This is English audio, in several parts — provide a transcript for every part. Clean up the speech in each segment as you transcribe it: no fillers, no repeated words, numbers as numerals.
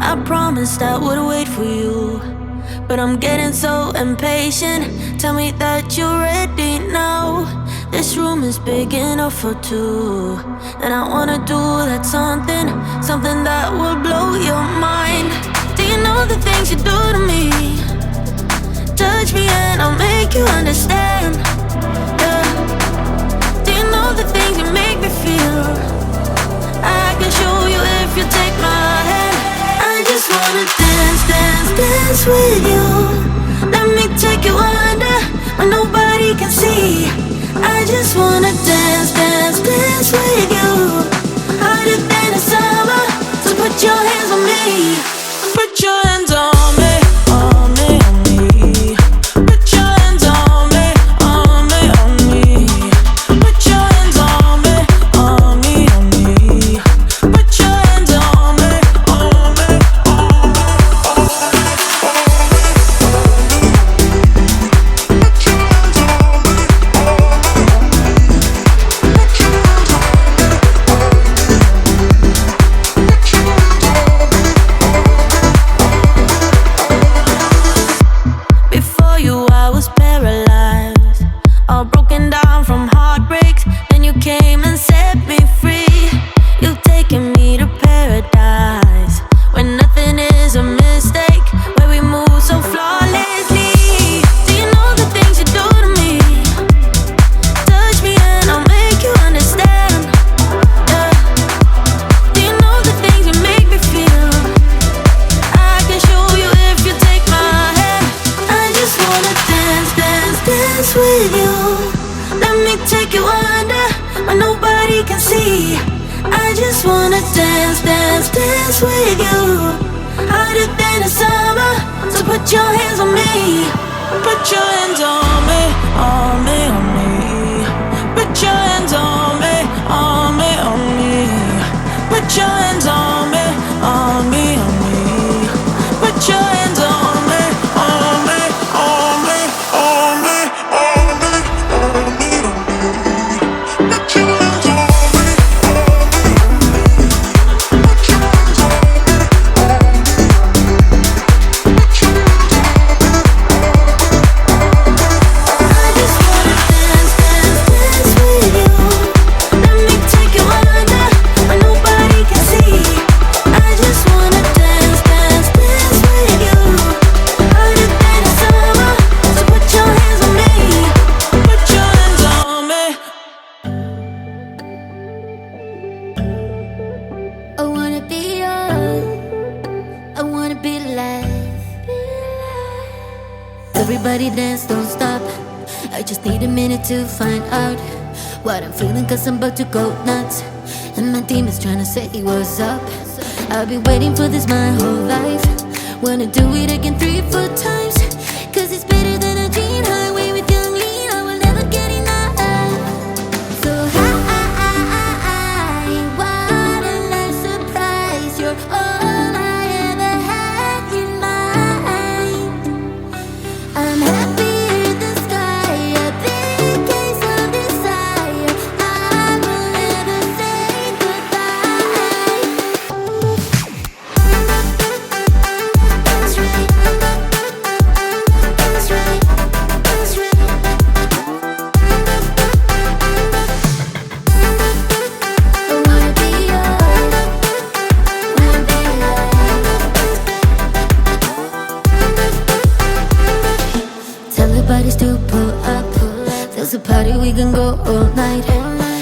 I promised I would wait for you, but I'm getting so impatient. Tell me that you're ready now. This room is big enough for two, and I wanna do that something, something that will blow your mind. Do you know the things you do to me? Touch me and I'll make you understand. Yeah. Do you know the things you make me feel? I can show you if you take my hand. I just wanna dance, dance, dance with you. Let me take you under where nobody can see. I just wanna dance, dance, dance with you. Harder than the summer, so put your hands on me. Put your hands on me, on me, on me. Put your hands on me, on me, on me. Put your hands on me, on me, on me. Put your hands on me, on me, on me, on Before you, I was paralyzed, all broken down from heartbreaks. Then you came and set me free. You've taken me to paradise, where nothing is a mistake, where we move so flawlessly. Do you know the things you do to me? Touch me and I'll make you understand. Yeah. Do you know the things you make me feel? I can show you if you take my hand. I just wanna dance, dance, dance with you. Let me take you under where nobody can see. I just wanna dance, dance, dance with you. Harder than the summer, so put your hands on me. Put your hands on me, on me, on me. Put your hands on me, on me, on me. Put your hands on me, on me, on me. Put your hands on me, on me, on me, on me, on me, on me, on me. Put your hands on me, on me, on me. Put your hands on me, on me, on me. Put your hands on me, on me, on me. I just wanna dance, dance, dance with you. Let me take you under where nobody can see. I just wanna dance, dance, dance with you. Harder than the summer, so put your hands on me. Put your hands on me. I wanna be yours, I wanna be alive. Everybody dance, don't stop. I just need a minute to find out what I'm feeling, cause I'm about to go nuts. And my demons tryna say what's up. I've been waiting for this my whole life. Wanna do it again 3 or 4 times, cause it's better than a dream. Highway with young lean, I will never get enough. So high, what a nice surprise. You're all I ever had in mind. I'm happy in the sky, a big case of desire. I will never say goodbye. That's right, that's right, that's right. I wanna be yours, wanna be yours. Tell the bodies to pull up. There's a party, we can go all night.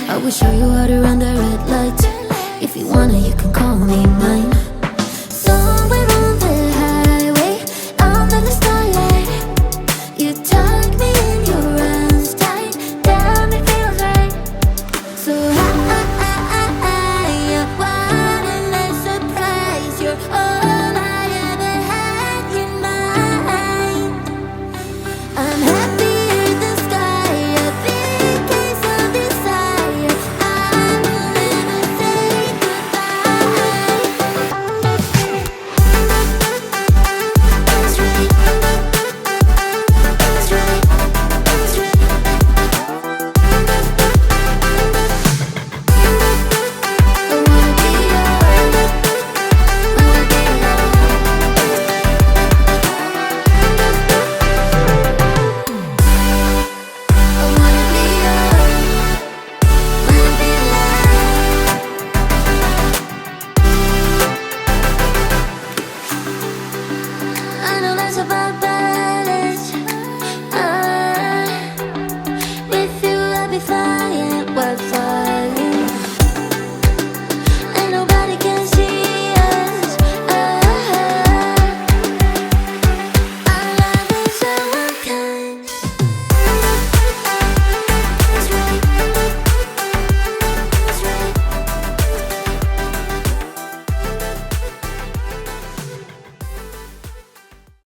I will show you how to run the red light. If you wanna, you can call me mine.